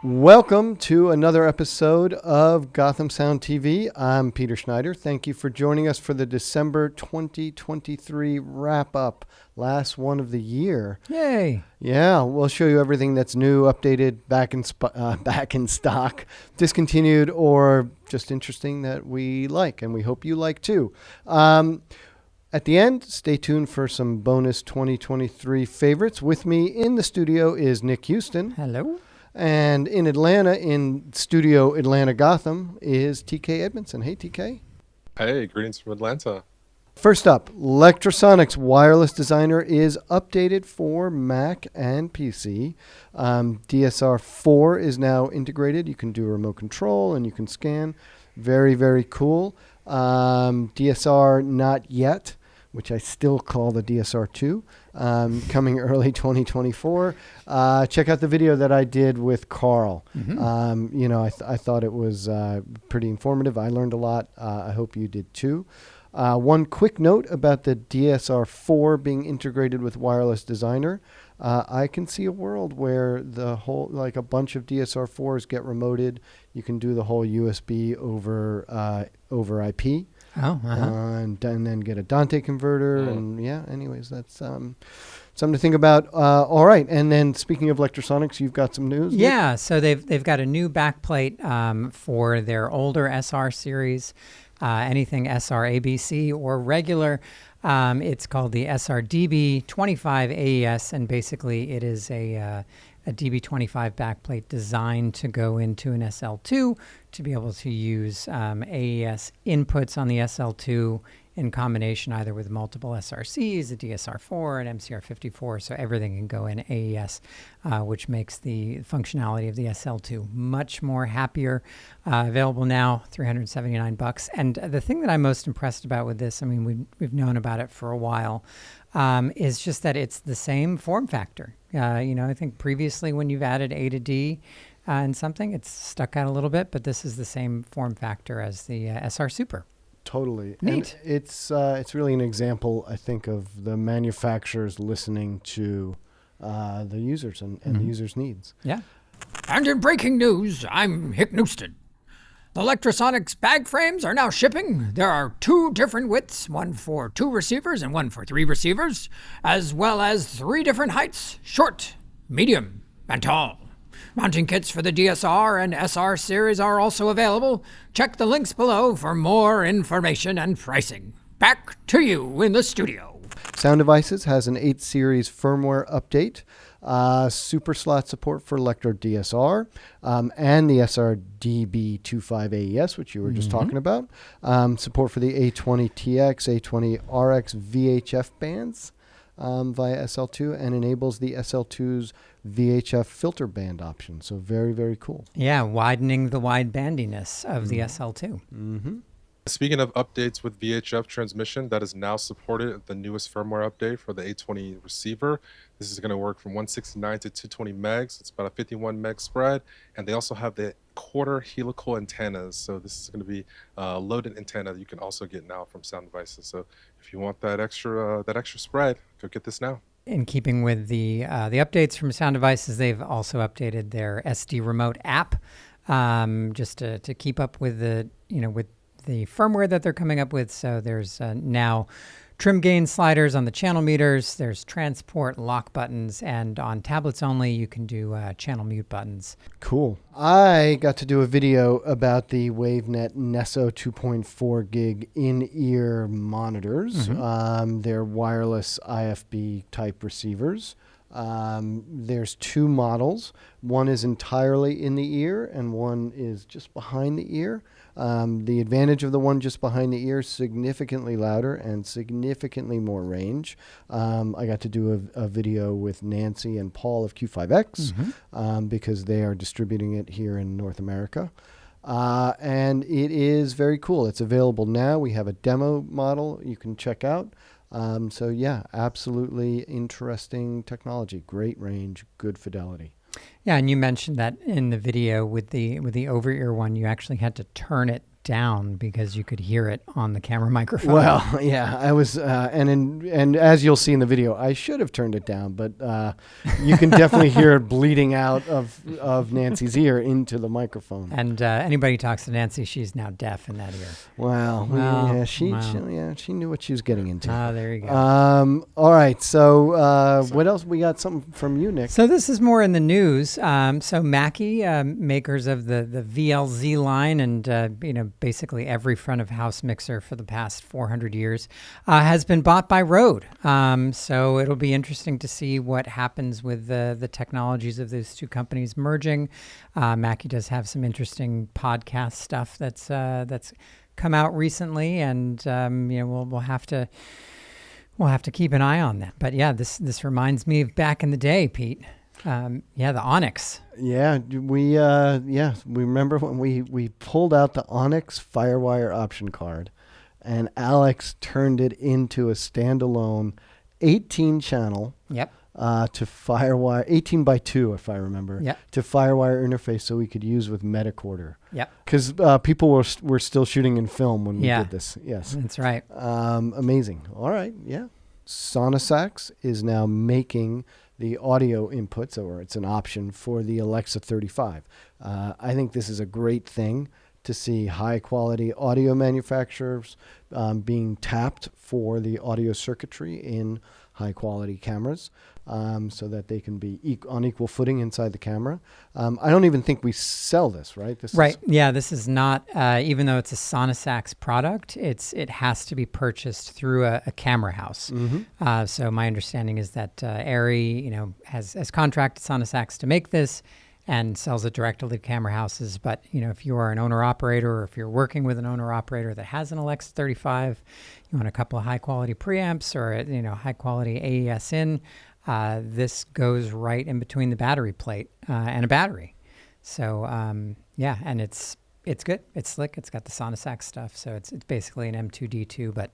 Welcome to another episode of Gotham Sound TV. I'm Peter Schneider. Thank you for joining us for the December 2023 wrap-up, last one of the year. Yay! Yeah, we'll show you everything that's new, updated, back in stock, discontinued, or just interesting that we like, and we hope you like too. At the end, stay tuned for some bonus 2023 favorites. With me in the studio is Nick Huston. Hello. And in Atlanta, in Studio Atlanta Gotham, is TK Edmondson. Hey, TK. Hey, greetings from Atlanta. First up, Lectrosonics Wireless Designer is updated for Mac and PC. DSR4 is now integrated. You can do remote control and you can scan. Very, very cool. DSR not yet, which I still call the DSR2, coming early 2024. Check out the video that I did with Carl. Mm-hmm. I thought it was pretty informative. I learned a lot. I hope you did too. One quick note about the DSR4 being integrated with Wireless Designer. I can see a world where the whole, like a bunch of DSR4s get remoted. You can do the whole USB over IP. And then get a Dante converter. And yeah, anyways, that's something to think about. All right. And then speaking of Lectrosonics, you've got some news. Yeah. Nick? So they've got a new backplate for their older SR series, anything SR ABC or regular. It's called the SRDB25AES, and basically it is a DB25 backplate designed to go into an SL2 to be able to use AES inputs on the SL2 in combination either with multiple SRCs, a DSR4, an MCR54, so everything can go in AES, which makes the functionality of the SL2 much more happier. Available now, $379. And the thing that I'm most impressed about with this, I mean, we've known about it for a while, is just that it's the same form factor. I think previously when you've added A to D and something, it's stuck out a little bit, but this is the same form factor as the SR Super. Totally. Neat. And it's really an example, I think, of the manufacturers listening to the users and the users' needs. Yeah. And in breaking news, I'm Hick Newsted. The Lectrosonics Bag Frames are now shipping. There are 2 different widths, one for 2 receivers and one for 3 receivers, as well as 3 different heights, short, medium, and tall. Mounting kits for the DSR and SR series are also available. Check the links below for more information and pricing. Back to you in the studio. Sound Devices has an 8 series firmware update. Super slot support for Electro DSR and the SRDB25AES, which you were just talking about. Support for the A20TX, A20RX VHF bands via SL2, and enables the SL2's VHF filter band option. So very, very cool. Yeah, widening the wide bandiness of the SL2. Mm-hmm. Speaking of updates with VHF transmission, that is now supported the newest firmware update for the A20 receiver. This is going to work from 169 to 220 megs. It's about a 51 meg spread. And they also have the quarter helical antennas. So this is going to be a loaded antenna that you can also get now from Sound Devices. So if you want that extra spread, go get this now. In keeping with the updates from Sound Devices, they've also updated their SD Remote app just to keep up with the firmware that they're coming up with. So there's now trim gain sliders on the channel meters. There's transport lock buttons, and on tablets only, you can do channel mute buttons. Cool. I got to do a video about the Wavenet Neso 2.4 gig in-ear monitors. They're wireless IFB type receivers. There's 2 models. One is entirely in the ear and one is just behind the ear. The advantage of the one just behind the ear is significantly louder and significantly more range. I got to do a video with Nancy and Paul of Q5X because they are distributing it here in North America. And it is very cool. It's available now. We have a demo model you can check out. So yeah, absolutely interesting technology. Great range, good fidelity. Yeah, and you mentioned that in the video with the over-ear one, you actually had to turn it down because you could hear it on the camera microphone. Well, yeah, I was, and as you'll see in the video, I should have turned it down, but you can definitely hear it bleeding out of Nancy's ear into the microphone. And anybody who talks to Nancy, she's now deaf in that ear. Wow. Wow. She knew what she was getting into. There you go. All right. So what else? We got something from you, Nick. So this is more in the news. So Mackie, makers of the VLZ line and basically every front of house mixer for the past 400 years, has been bought by Rode. So it'll be interesting to see what happens with the technologies of those two companies merging. Mackie does have some interesting podcast stuff that's come out recently, and we'll have to keep an eye on that. But yeah, this reminds me of back in the day, Pete. The Onyx. Yeah, we remember when we pulled out the Onyx Firewire option card, and Alex turned it into a standalone 18 channel. Yep. To Firewire 18 by 2, if I remember. Yep. To Firewire interface, so we could use with Metacorder. Yep. Because people were still shooting in film when we did this. Yes. That's right. Amazing. All right. Yeah. Sonosax is now making the audio inputs, or it's an option for the Alexa 35. I think this is a great thing to see high quality audio manufacturers being tapped for the audio circuitry in high quality cameras, so that they can be on equal footing inside the camera. I don't even think we sell this, right? This is not, even though it's a Sonosax product, it has to be purchased through a camera house. Mm-hmm. So my understanding is that Arri, has contracted Sonosax to make this and sells it directly to camera houses. But, if you are an owner-operator, or if you're working with an owner-operator that has an Alexa 35, you want a couple of high-quality preamps or, high-quality AES in, this goes right in between the battery plate and a battery. So, and it's good. It's slick. It's got the Sonosax stuff. So it's basically an M2D2, but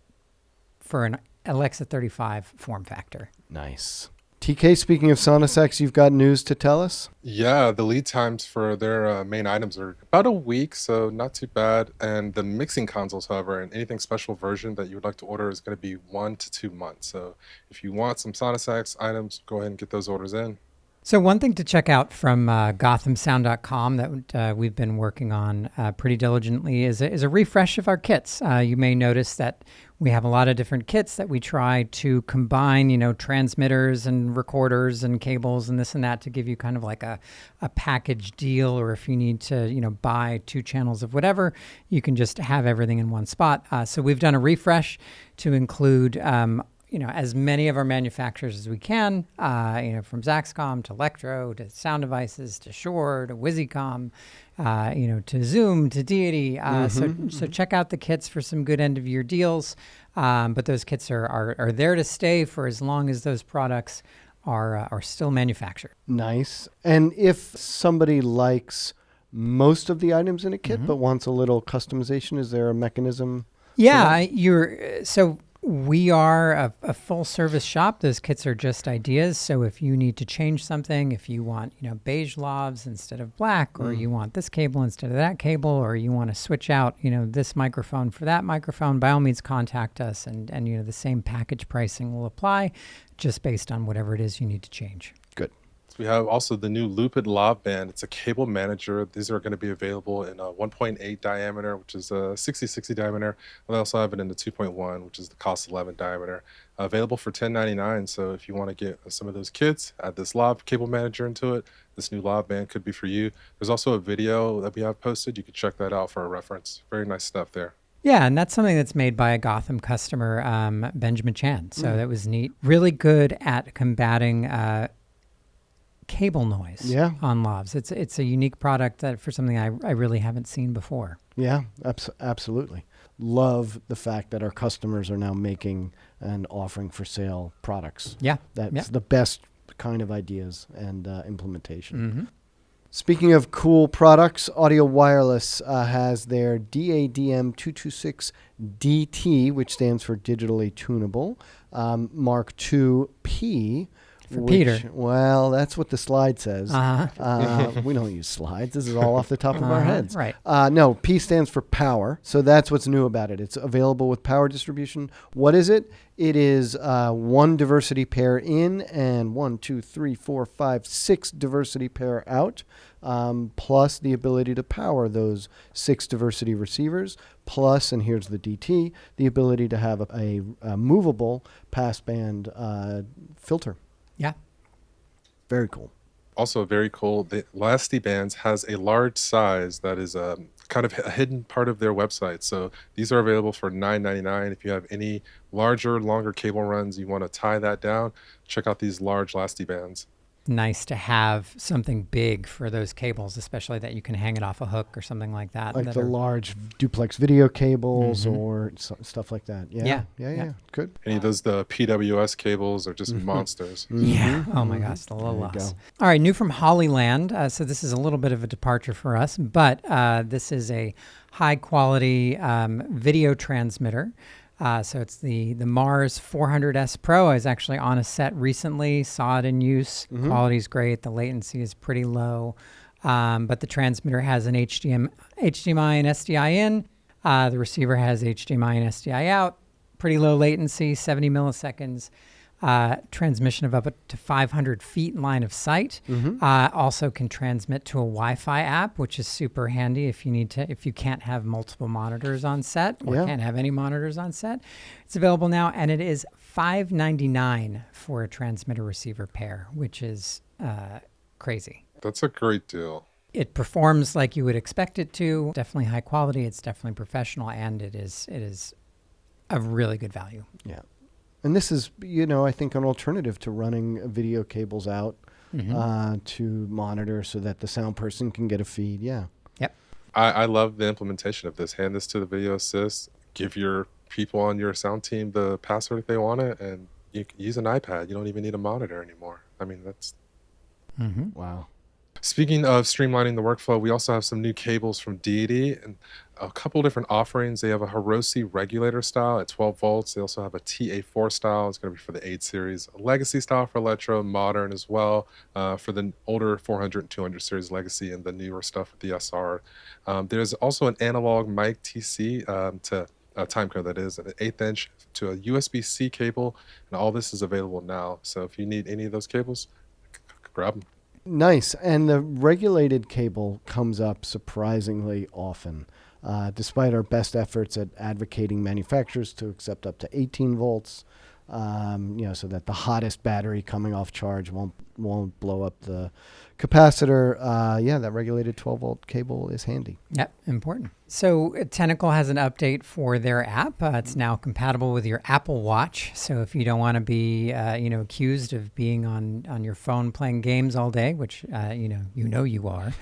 for an Alexa 35 form factor. Nice. TK, speaking of Sonosax, you've got news to tell us? Yeah, the lead times for their main items are about a week, so not too bad. And the mixing consoles, however, and anything special version that you would like to order is going to be 1 to 2 months. So if you want some Sonosax items, go ahead and get those orders in. So one thing to check out from GothamSound.com that we've been working on pretty diligently is a refresh of our kits. You may notice that we have a lot of different kits that we try to combine, transmitters and recorders and cables and this and that to give you kind of like a package deal, or if you need to, buy 2 channels of whatever, you can just have everything in one spot. So we've done a refresh to include as many of our manufacturers as we can, from Zaxcom to Lectro to Sound Devices to Shure to Wizicom, to Zoom to Deity. So check out the kits for some good end of year deals. But those kits are there to stay for as long as those products are still manufactured. Nice. And if somebody likes most of the items in a kit but wants a little customization, is there a mechanism? Yeah, we are a full service shop. Those kits are just ideas. So if you need to change something, if you want, beige lavs instead of black, or you want this cable instead of that cable, or you want to switch out, this microphone for that microphone, by all means contact us, and the same package pricing will apply just based on whatever it is you need to change. Good. We have also the new LoopIt Lav-Band. It's a cable manager. These are going to be available in a 1.8 diameter, which is a 60/60 diameter. And they also have it in the 2.1, which is the cost 11 diameter. Available for $10.99. So if you want to get some of those kits, add this Lav cable manager into it, this new Lav-Band could be for you. There's also a video that we have posted. You can check that out for a reference. Very nice stuff there. Yeah, and that's something that's made by a Gotham customer, Benjamin Chan. So that was neat. Really good at combating cable noise on lavs. It's a unique product for something I really haven't seen before. Yeah, absolutely. Love the fact that our customers are now making and offering for sale products. Yeah. That's the best kind of ideas and implementation. Speaking of cool products, Audio Wireless has their DADM226DT, which stands for Digitally Tunable, Mark II P, For Peter. Well, that's what the slide says. We don't use slides. This is all off the top of our heads. Right. No, P stands for power. So that's what's new about it. It's available with power distribution. What is it? It is one diversity pair in and 6 diversity pair out, plus the ability to power those 6 diversity receivers, plus, and here's the DT, the ability to have a movable passband filter. Yeah. Very cool. Also very cool, the Lasty bands has a large size that is kind of a hidden part of their website. So these are available for $9.99. If you have any larger, longer cable runs, you want to tie that down, check out these large Lasty bands. Nice to have something big for those cables, especially that you can hang it off a hook or something like that. Like that the large duplex video cables or stuff like that. Yeah. Good. Any of those, the PWS cables are just monsters. Yeah. Oh my gosh, the little loss. All right, new from Hollyland. So this is a little bit of a departure for us, but this is a high quality video transmitter. So it's the Mars 400S Pro. I was actually on a set recently, saw it in use. Quality's great. The latency is pretty low. But the transmitter has an HDMI and SDI in. The receiver has HDMI and SDI out. Pretty low latency, 70 milliseconds. Transmission of up to 500 feet line of sight. Also can transmit to a Wi-Fi app, which is super handy if you can't have multiple monitors on set or can't have any monitors on set. It's available now, and it is $5.99 for a transmitter receiver pair, which is crazy. That's a great deal. It performs like you would expect it to. Definitely high quality. It's definitely professional, and it is a really good value. Yeah. And this is, I think an alternative to running video cables out to monitor so that the sound person can get a feed. Yeah. Yep. I love the implementation of this. Hand this to the video assist, give your people on your sound team the password if they want it, and you can use an iPad. You don't even need a monitor anymore. I mean, that's... Wow. Speaking of streamlining the workflow, we also have some new cables from Deity and a couple different offerings. They have a Hiroshi regulator style at 12 volts. They also have a TA4 style. It's going to be for the 8 series. A legacy style for Electro, modern as well, for the older 400 and 200 series legacy, and the newer stuff with the SR. There's also an analog mic TC to timecode, that is, an 1/8 inch to a USB-C cable, and all this is available now. So if you need any of those cables, grab them. Nice. And the regulated cable comes up surprisingly often, despite our best efforts at advocating manufacturers to accept up to 18 volts, so that the hottest battery coming off charge won't blow up the capacitor. That regulated 12 volt cable is handy. Yep, important. So Tentacle has an update for their app. It's now compatible with your Apple Watch. So if you don't want to be, accused of being on your phone playing games all day, which you are,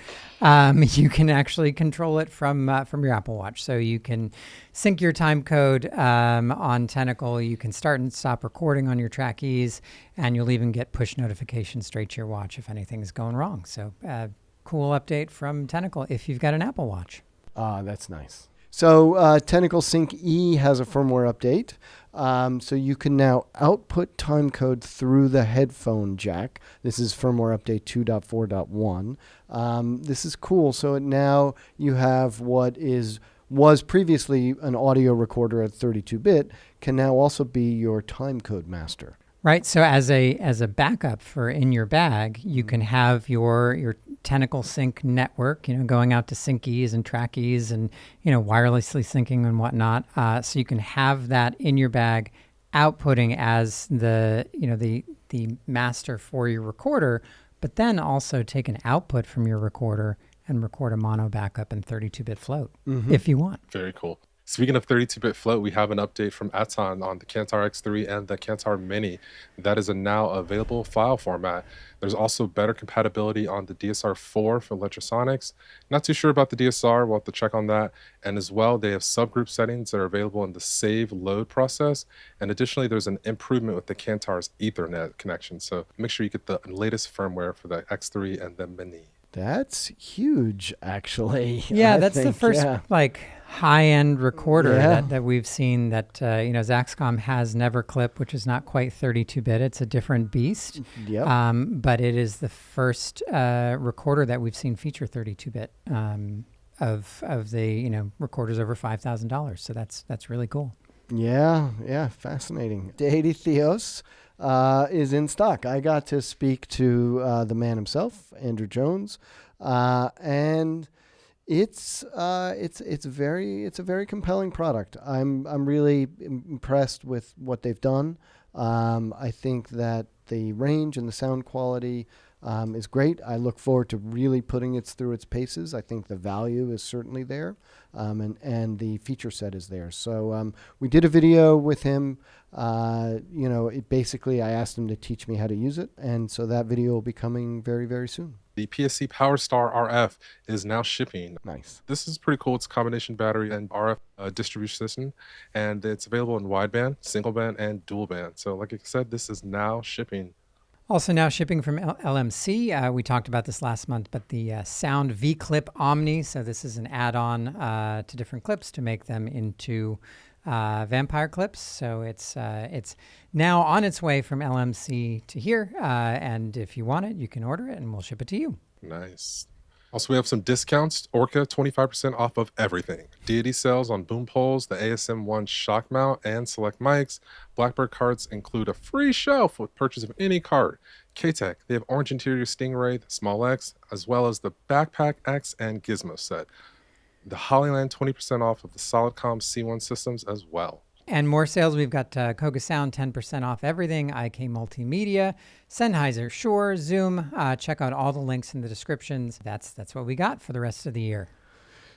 you can actually control it from your Apple Watch. So you can sync your time code on Tentacle. You can start and stop recording on your trackees, and you'll even get push notifications straight to your watch if anything's going wrong. So cool update from Tentacle if you've got an Apple Watch. That's nice. So Tentacle Sync E has a firmware update. So you can now output timecode through the headphone jack. This is firmware update 2.4.1. This is cool. So now you have what was previously an audio recorder at 32-bit can now also be your timecode master. Right. So as a backup for in your bag, you can have your Tentacle Sync network, going out to syncies and trackies and, wirelessly syncing and whatnot. So you can have that in your bag, outputting as the master for your recorder, but then also take an output from your recorder and record a mono backup in 32-bit float if you want. Very cool. Speaking of 32-bit float, we have an update from Aaton on the Cantar X3 and the Cantar Mini. That is a now available file format. There's also better compatibility on the DSR4 for Lectrosonics. Not too sure about the DSR. We'll have to check on that. And as well, they have subgroup settings that are available in the save load process. And additionally, there's an improvement with the Cantar's Ethernet connection. So make sure you get the latest firmware for the X3 and the Mini. That's huge, actually. Yeah, that's the first high-end recorder Yeah. that we've seen that, Zaxcom has Neverclip, which is not quite 32-bit. It's a different beast. Yep. But it is the first recorder that we've seen feature 32-bit of the, recorders over $5,000. So that's really cool. Yeah, fascinating. Deity Theos is in stock. I got to speak to the man himself, Andrew Jones, and it's a very compelling product. I'm really impressed with what they've done. I think that the range and the sound quality is great. I look forward to really putting it through its paces. I think the value is certainly there, and the feature set is there. So we did a video with him. Basically I asked him to teach me how to use it, and so that video will be coming very, very soon. The PSC PowerStar RF is now shipping. Nice. This is pretty cool. It's a combination battery and RF distribution system, and it's available in wideband, single band, and dual band. So like I said, this is now shipping. Also now shipping from LMC. We talked about this last month, but the Sound VClip-Omni. So this is an add-on to different clips to make them into vampire clips. So it's now on its way from LMC to here. And if you want it, you can order it and we'll ship it to you. Nice. Also, we have some discounts. Orca, 25% off of everything. Deity sales on boom poles, the ASM1 shock mount, and select mics. Blackbird cards include a free shelf with purchase of any card. K-Tech, they have orange interior Stingray, the Small X, as well as the Backpack X and Gizmo set. The Hollyland, 20% off of the Solidcom C1 systems as well. And more sales, we've got Koga Sound, 10% off everything, IK Multimedia, Sennheiser, Shure, Zoom. Check out all the links in the descriptions. That's what we got for the rest of the year.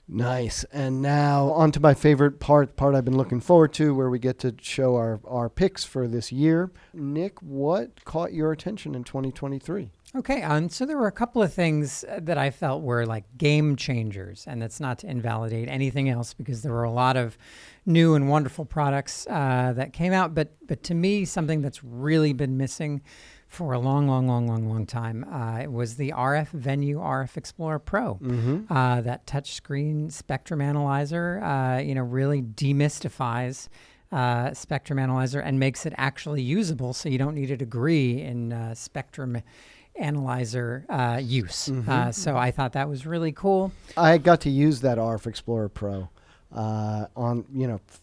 Nice. And now on to my favorite part I've been looking forward to, where we get to show our picks for this year. Nick, what caught your attention in 2023? Okay, so there were a couple of things that I felt were like game changers, and that's not to invalidate anything else because there were a lot of new and wonderful products that came out. But to me, something that's really been missing for a long time it was the RF Venue RF Explorer Pro. That touchscreen spectrum analyzer, really demystifies spectrum analyzer and makes it actually usable, so you don't need a degree in spectrum analyzer use. So I thought that was really cool. I got to use that RF Explorer Pro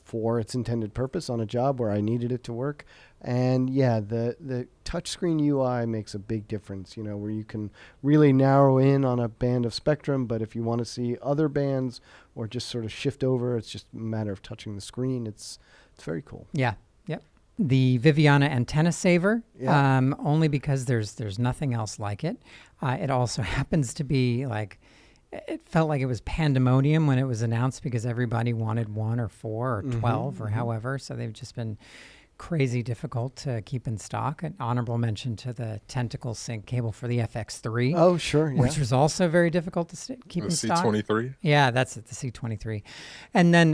for its intended purpose on a job where I needed it to work. And yeah, the touchscreen UI makes a big difference, where you can really narrow in on a band of spectrum, but if you want to see other bands or just sort of shift over, it's just a matter of touching the screen. It's very cool. Yeah. Yep. The Viviana Antenna Saver, only because there's nothing else like it. It also happens to be like, it felt like it was pandemonium when it was announced because everybody wanted 1 or 4 or 12 or however. So they've just been crazy difficult to keep in stock. An honorable mention to the Tentacle sync cable for the FX3. Oh, sure. Yeah. Which was also very difficult to keep in stock. C23? Yeah, that's it, the C23. And then,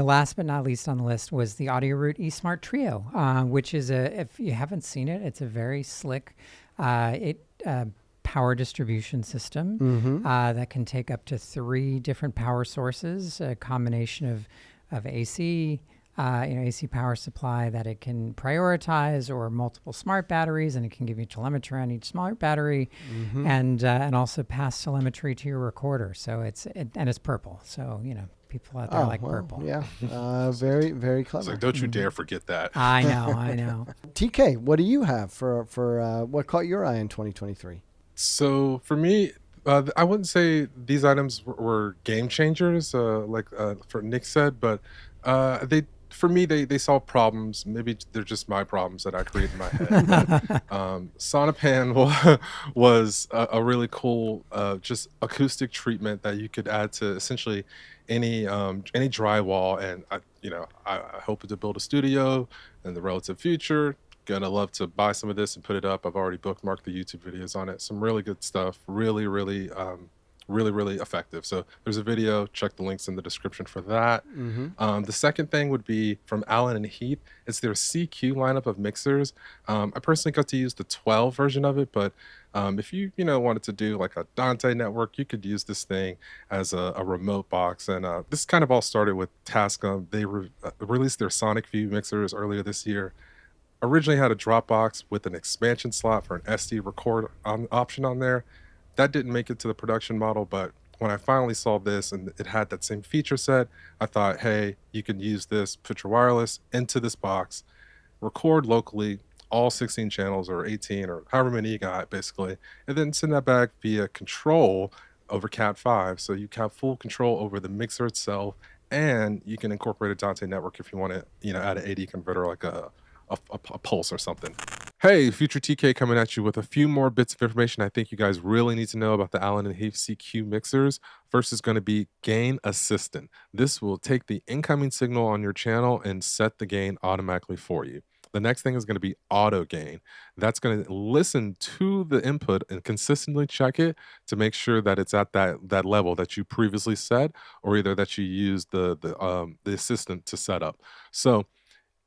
last but not least on the list was the Audio Root eSmart Trio, which is if you haven't seen it, it's a very slick power distribution system that can take up to 3 different power sources, a combination of AC, AC power supply that it can prioritize, or multiple smart batteries, and it can give you telemetry on each smart battery, and also pass telemetry to your recorder. So it's purple. So people out there purple. Yeah, very, very clever. It's like, don't you dare forget that. I know. TK, what do you have for what caught your eye in 2023? So for me, I wouldn't say these items were game changers, like Nick said, but they solve problems. Maybe they're just my problems that I create in my head. Sonopan was a really cool, just acoustic treatment that you could add to essentially any drywall. And I hope to build a studio in the relative future. Gonna love to buy some of this and put it up. I've already bookmarked the YouTube videos on it. Some really good stuff. Really effective. So there's a video. Check the links in the description for that. The second thing would be from Allen and Heath. It's their CQ lineup of mixers. I personally got to use the 12 version of it, but If you wanted to do like a Dante network, you could use this thing as a remote box. And this kind of all started with Tascam. They released their Sonic View mixers earlier this year. Originally had a drop box with an expansion slot for an SD record option on there. That didn't make it to the production model, but when I finally saw this and it had that same feature set, I thought, hey, you can use this, put your wireless into this box, record locally all 16 channels or 18 or however many you got, basically, and then send that back via control over Cat5. So you have full control over the mixer itself, and you can incorporate a Dante network if you want to, add an AD converter like a pulse or something. Hey, Future TK coming at you with a few more bits of information I think you guys really need to know about the Allen and Heath CQ mixers. First is going to be Gain Assistant. This will take the incoming signal on your channel and set the gain automatically for you. The next thing is going to be Auto Gain. That's going to listen to the input and consistently check it to make sure that it's at that level that you previously set, or either that you used the assistant to set up. So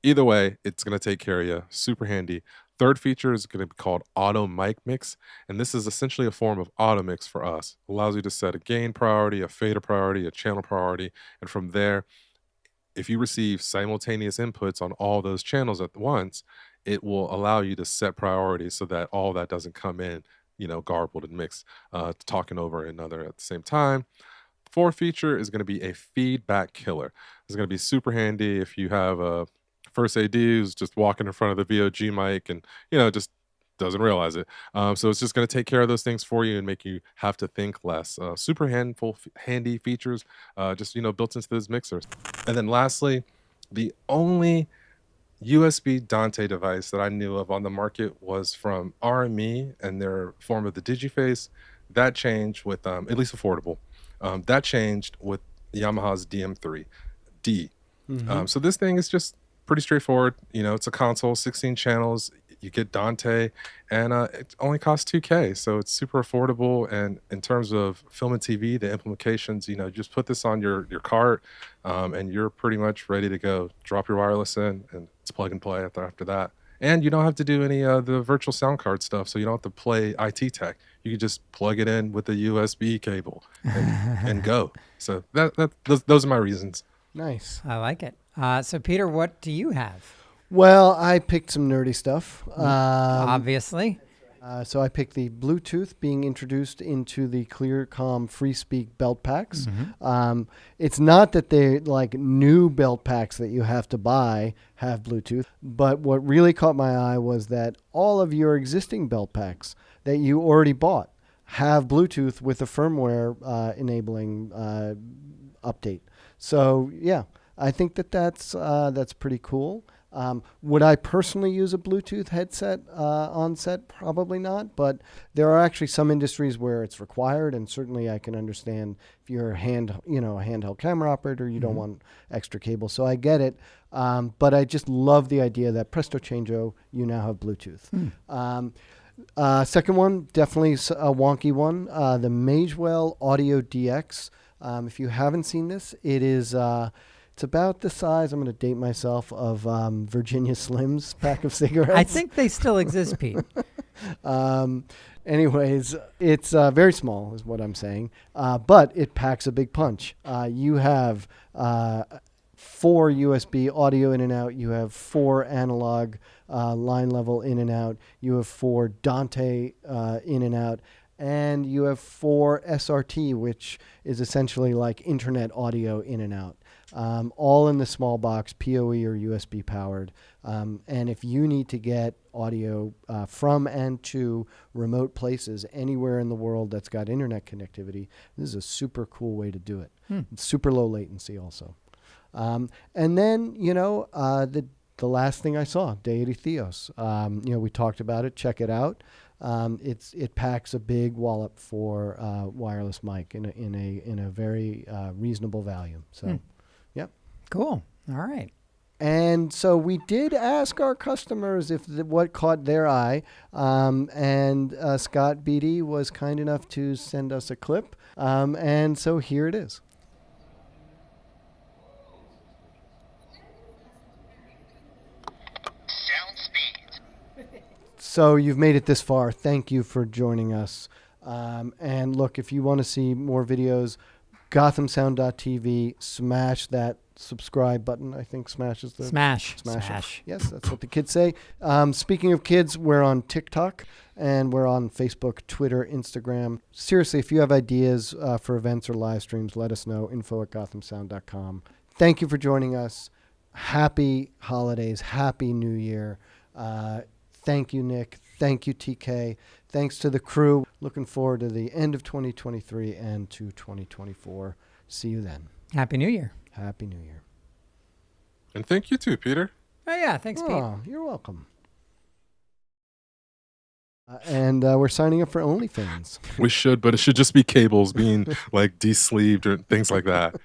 either way, it's going to take care of you. Super handy. Third feature is going to be called Auto Mic Mix, and this is essentially a form of auto mix for us. It allows you to set a gain priority, a fader priority, a channel priority, and from there, if you receive simultaneous inputs on all those channels at once, it will allow you to set priorities so that all that doesn't come in, garbled and mixed, talking over another at the same time. Fourth feature is going to be a feedback killer. It's going to be super handy if you have a first AD who's just walking in front of the VOG mic and, just doesn't realize it. So it's just going to take care of those things for you and make you have to think less. Super handy features, just, built into those mixers. And then lastly, the only USB Dante device that I knew of on the market was from RME and their form of the DigiFace. That changed with, at least affordable, that changed with Yamaha's DM3D. So this thing is just pretty straightforward. It's a console, 16 channels. You get Dante, and it only costs $2K, so it's super affordable. And in terms of film and TV, the implications, just put this on your cart, and you're pretty much ready to go. Drop your wireless in, and it's plug and play after that. And you don't have to do any of the virtual sound card stuff, so you don't have to play IT tech. You can just plug it in with a USB cable and go. So those are my reasons. Nice. I like it. So, Peter, what do you have? Well, I picked some nerdy stuff. Obviously. So I picked the Bluetooth being introduced into the ClearComm FreeSpeak belt packs. It's not that they like new belt packs that you have to buy have Bluetooth, but what really caught my eye was that all of your existing belt packs that you already bought have Bluetooth with a firmware enabling update. So yeah, I think that's pretty cool. Would I personally use a Bluetooth headset on set? Probably not, but there are actually some industries where it's required, and certainly I can understand if you're a handheld camera operator, you don't want extra cable. So I get it, but I just love the idea that presto changeo, you now have Bluetooth. Second one, definitely a wonky one, the Magewell Audio DX. If you haven't seen this, it is... it's about the size, I'm going to date myself, of Virginia Slim's pack of cigarettes. I think they still exist, Pete. Anyways, it's very small is what I'm saying, but it packs a big punch. You have 4 USB audio in and out. You have 4 analog line level in and out. You have 4 Dante in and out. And you have 4 SRT, which is essentially like internet audio in and out. All in the small box, PoE or USB powered. And if you need to get audio from and to remote places anywhere in the world that's got internet connectivity, this is a super cool way to do it. It's super low latency also. And then, the last thing I saw, Deity Theos. We talked about it. Check it out. It packs a big wallop for wireless mic in a very reasonable value. So, yep. Cool. All right. And so we did ask our customers if what caught their eye, and Scott Beatty was kind enough to send us a clip, and so here it is. So you've made it this far. Thank you for joining us. And look, if you want to see more videos, GothamSound.tv, smash that subscribe button. I think smash is the... Smash. Yes, that's what the kids say. Speaking of kids, we're on TikTok and we're on Facebook, Twitter, Instagram. Seriously, if you have ideas for events or live streams, let us know. info@gothamsound.com. Thank you for joining us. Happy holidays. Happy New Year. Thank you, Nick. Thank you, TK. Thanks to the crew. Looking forward to the end of 2023 and to 2024. See you then. Happy New Year. Happy New Year. And thank you too, Peter. Oh, yeah. Thanks, Pete. Oh, you're welcome. And we're signing up for OnlyFans. We should, but it should just be cables being like de-sleeved or things like that.